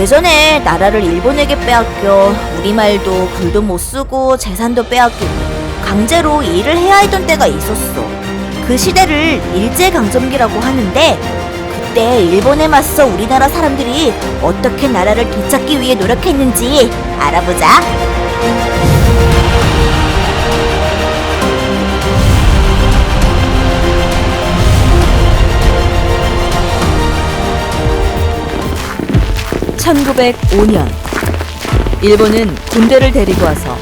예전에 나라를 일본에게 빼앗겨 우리말도 글도 못 쓰고 재산도 빼앗기고 강제로 일을 해야 했던 때가 있었어. 그 시대를 일제강점기라고 하는데 그때 일본에 맞서 우리나라 사람들이 어떻게 나라를 되찾기 위해 노력했는지 알아보자. (1905년) 일본은 군대를 데리고 와서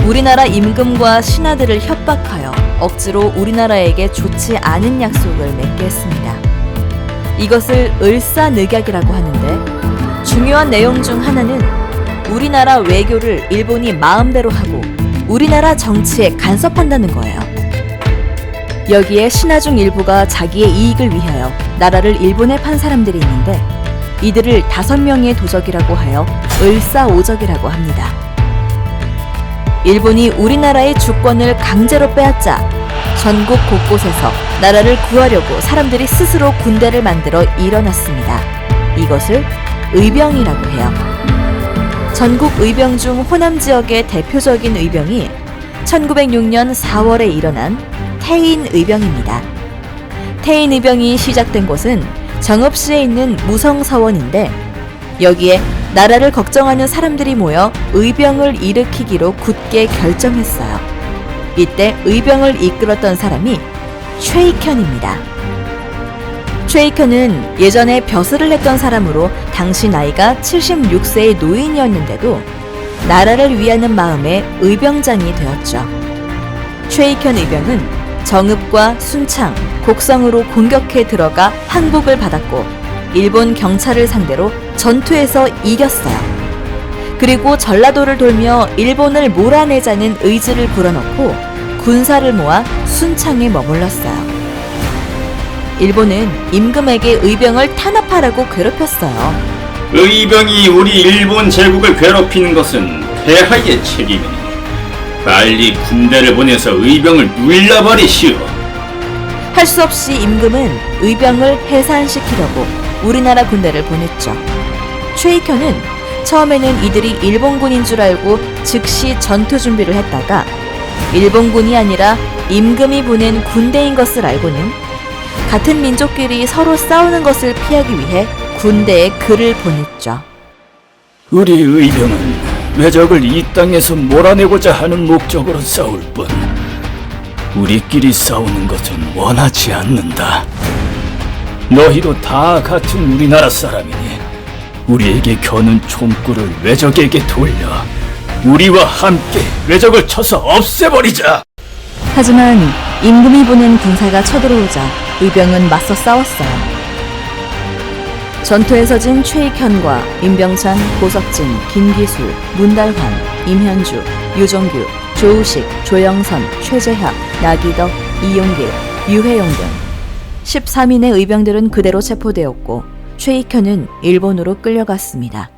우리나라 임금과 신하들을 협박하여 억지로 우리나라에게 좋지 않은 약속을 맺게 했습니다. 이것을 을사늑약이라고 하는데 중요한 내용 중 하나는 우리나라 외교를 일본이 마음대로 하고 우리나라 정치에 간섭한다는 거예요. 여기에 신하 중 일부가 자기의 이익을 위하여 나라를 일본에 판 사람들이 있는데 이들을 5명의 도적이라고 하여 을사오적이라고 합니다. 일본이 우리나라의 주권을 강제로 빼앗자 전국 곳곳에서 나라를 구하려고 사람들이 스스로 군대를 만들어 일어났습니다. 이것을 의병이라고 해요. 전국 의병 중 호남 지역의 대표적인 의병이 1906년 4월에 일어난 태인의병입니다. 태인의병이 시작된 곳은 정읍시에 있는 무성서원인데 여기에 나라를 걱정하는 사람들이 모여 의병을 일으키기로 굳게 결정했어요. 이때 의병을 이끌었던 사람이 최익현입니다. 최익현은 예전에 벼슬을 했던 사람으로 당시 나이가 76세의 노인이었는데도 나라를 위하는 마음에 의병장이 되었죠. 최익현 의병은 정읍과 순창, 곡성으로 공격해 들어가 항복을 받았고 일본 경찰을 상대로 전투에서 이겼어요. 그리고 전라도를 돌며 일본을 몰아내자는 의지를 불어넣고 군사를 모아 순창에 머물렀어요. 일본은 임금에게 의병을 탄압하라고 괴롭혔어요. 의병이 우리 일본 제국을 괴롭히는 것은 폐하의 책임이니 빨리 군대를 보내서 의병을 눌러버리시오. 할 수 없이 임금은 의병을 해산시키려고 우리나라 군대를 보냈죠. 최익현은 처음에는 이들이 일본군인 줄 알고 즉시 전투 준비를 했다가 일본군이 아니라 임금이 보낸 군대인 것을 알고는 같은 민족끼리 서로 싸우는 것을 피하기 위해 군대에 글을 보냈죠. 우리 의병은 외적을 이 땅에서 몰아내고자 하는 목적으로 싸울 뿐 우리끼리 싸우는 것은 원하지 않는다. 너희도 다 같은 우리나라 사람이니 우리에게 겨눈 총구를 외적에게 돌려 우리와 함께 외적을 쳐서 없애버리자. 하지만 임금이 보낸 군사가 쳐들어오자 의병은 맞서 싸웠어요. 전투에서 진 최익현과 임병찬, 고석진, 김기술, 문달환, 임현주, 유종규, 조우식, 조영선, 최재학, 나기덕, 이용길, 유해용 등 13인의 의병들은 그대로 체포되었고 최익현은 일본으로 끌려갔습니다.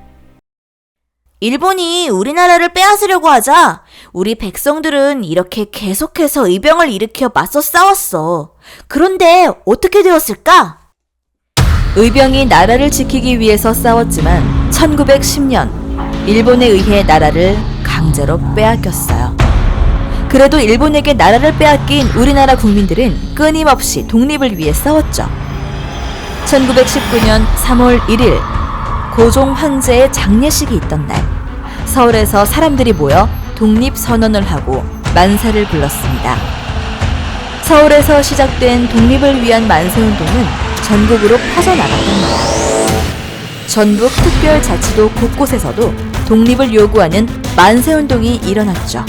일본이 우리나라를 빼앗으려고 하자 우리 백성들은 이렇게 계속해서 의병을 일으켜 맞서 싸웠어. 그런데 어떻게 되었을까? 의병이 나라를 지키기 위해서 싸웠지만 1910년 일본에 의해 나라를 강제로 빼앗겼어요. 그래도 일본에게 나라를 빼앗긴 우리나라 국민들은 끊임없이 독립을 위해 싸웠죠. 1919년 3월 1일 고종 황제의 장례식이 있던 날 서울에서 사람들이 모여 독립선언을 하고 만세를 불렀습니다. 서울에서 시작된 독립을 위한 만세운동은 전국으로 퍼져나갔답니다. 전북 특별자치도 곳곳에서도 독립을 요구하는 만세운동이 일어났죠.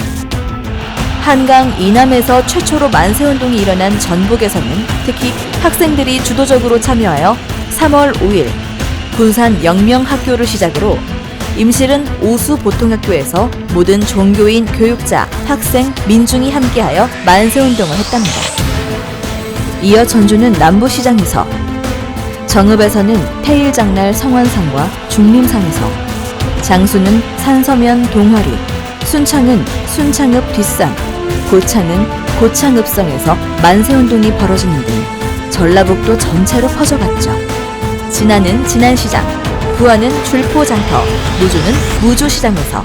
한강 이남에서 최초로 만세운동이 일어난 전북에서는 특히 학생들이 주도적으로 참여하여 3월 5일 군산 영명학교를 시작으로 임실은 오수보통학교에서 모든 종교인, 교육자, 학생, 민중이 함께하여 만세운동을 했답니다. 이어 전주는 남부시장에서, 정읍에서는 태일장날 성환상과 중림산에서, 장수는 산서면 동화리, 순창은 순창읍 뒷산, 고창은 고창읍성에서 만세운동이 벌어지는 등 전라북도 전체로 퍼져갔죠. 진안은 진안시장, 부하는 줄포장터, 무주는 무주시장에서,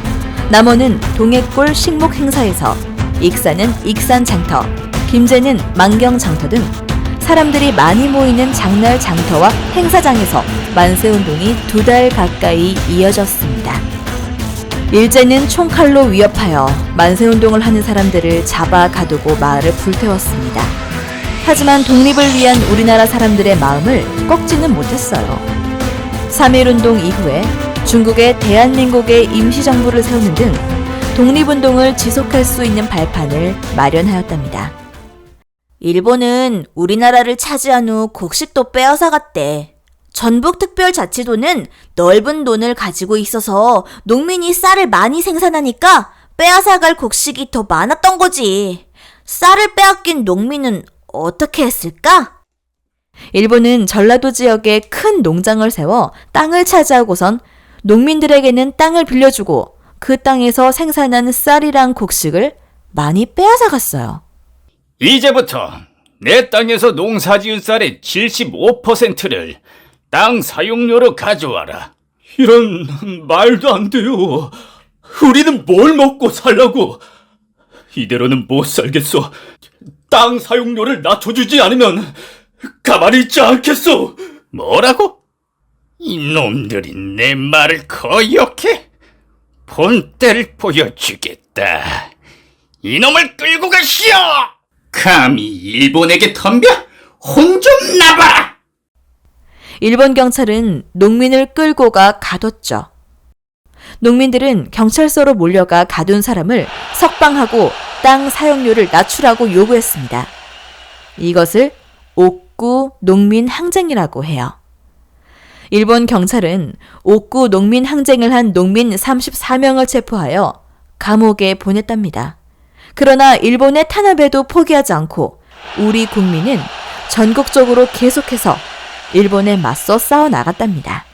남원은 동해골 식목행사에서, 익산은 익산장터, 김제는 만경장터 등 사람들이 많이 모이는 장날 장터와 행사장에서 만세운동이 2달 가까이 이어졌습니다. 일제는 총칼로 위협하여 만세운동을 하는 사람들을 잡아 가두고 마을을 불태웠습니다. 하지만 독립을 위한 우리나라 사람들의 마음을 꺾지는 못했어요. 3.1운동 이후에 중국에 대한민국의 임시정부를 세우는 등 독립운동을 지속할 수 있는 발판을 마련하였답니다. 일본은 우리나라를 차지한 후 곡식도 빼앗아갔대. 전북특별자치도는 넓은 논을 가지고 있어서 농민이 쌀을 많이 생산하니까 빼앗아갈 곡식이 더 많았던 거지. 쌀을 빼앗긴 농민은 어떻게 했을까? 일본은 전라도 지역에 큰 농장을 세워 땅을 차지하고선 농민들에게는 땅을 빌려주고 그 땅에서 생산한 쌀이랑 곡식을 많이 빼앗아갔어요. 이제부터 내 땅에서 농사지은 쌀의 75%를 땅 사용료로 가져와라. 이런 말도 안 돼요. 우리는 뭘 먹고 살라고? 이대로는 못 살겠어. 땅 사용료를 낮춰주지 않으면 가만히 있지 않겠어. 뭐라고? 이놈들이 내 말을 거역해? 본때를 보여주겠다. 이놈을 끌고 가시오! 감히 일본에게 덤벼? 혼 좀 나봐! 일본 경찰은 농민을 끌고 가 가뒀죠. 농민들은 경찰서로 몰려가 가둔 사람을 석방하고 땅 사용료를 낮추라고 요구했습니다. 이것을 옥구 농민 항쟁이라고 해요. 일본 경찰은 옥구 농민 항쟁을 한 농민 34명을 체포하여 감옥에 보냈답니다. 그러나 일본의 탄압에도 포기하지 않고 우리 국민은 전국적으로 계속해서 일본에 맞서 싸워 나갔답니다.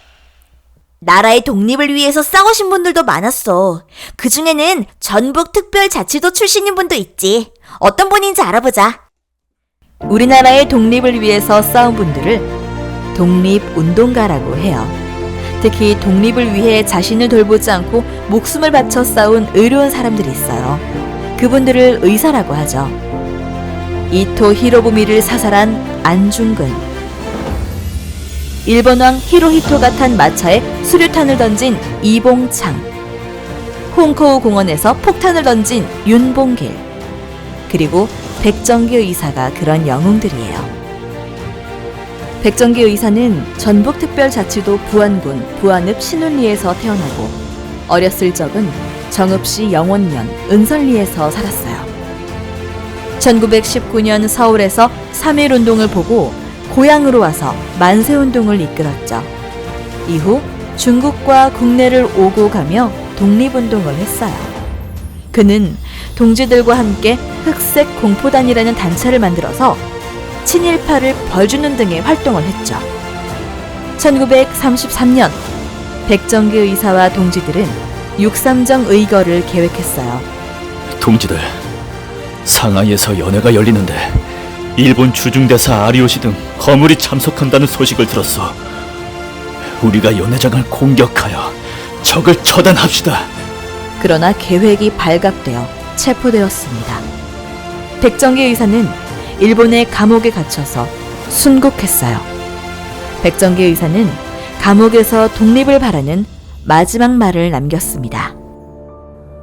나라의 독립을 위해서 싸우신 분들도 많았어. 그중에는 전북특별자치도 출신인 분도 있지. 어떤 분인지 알아보자. 우리나라의 독립을 위해서 싸운 분들을 독립운동가라고 해요. 특히 독립을 위해 자신을 돌보지 않고 목숨을 바쳐 싸운 의로운 사람들이 있어요. 그분들을 의사라고 하죠. 이토 히로부미를 사살한 안중근, 일본 왕 히로히토가 탄 마차에 수류탄을 던진 이봉창, 홍코우 공원에서 폭탄을 던진 윤봉길, 그리고 백정기 의사가 그런 영웅들이에요. 백정기 의사는 전북특별자치도 부안군 부안읍 신운리에서 태어나고 어렸을 적은 정읍시 영원면 은설리에서 살았어요. 1919년 서울에서 3.1운동을 보고 고향으로 와서 만세운동을 이끌었죠. 이후 중국과 국내를 오고 가며 독립운동을 했어요. 그는 동지들과 함께 흑색 공포단이라는 단체를 만들어서 친일파를 벌주는 등의 활동을 했죠. 1933년 백정기 의사와 동지들은 6.3정 의거를 계획했어요. 동지들, 상하이에서 연회가 열리는데 일본 주중대사 아리오시 등 거물이 참석한다는 소식을 들었어. 우리가 연회장을 공격하여 적을 처단합시다. 그러나 계획이 발각되어 체포되었습니다. 백정기 의사는 일본의 감옥에 갇혀서 순국했어요. 백정기 의사는 감옥에서 독립을 바라는 마지막 말을 남겼습니다.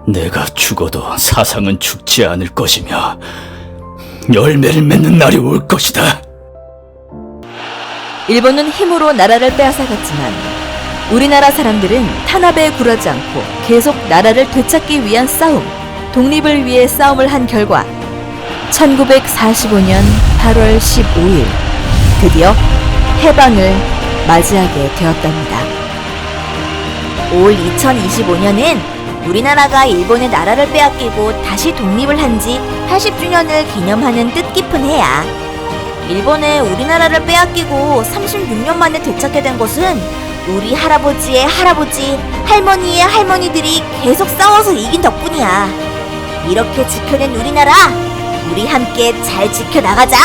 내가 죽어도 사상은 죽지 않을 것이며 열매를 맺는 날이 올 것이다. 일본은 힘으로 나라를 빼앗아갔지만 우리나라 사람들은 탄압에 굴하지 않고 계속 나라를 되찾기 위한 싸움, 독립을 위해 싸움을 한 결과 1945년 8월 15일 드디어 해방을 맞이하게 되었답니다. 올 2025년은 우리나라가 일본의 나라를 빼앗기고 다시 독립을 한 지 80주년을 기념하는 뜻깊은 해야. 일본에 우리나라를 빼앗기고 36년 만에 되찾게 된 것은 우리 할아버지의 할아버지, 할머니의 할머니들이 계속 싸워서 이긴 덕분이야. 이렇게 지켜낸 우리나라, 우리 함께 잘 지켜나가자.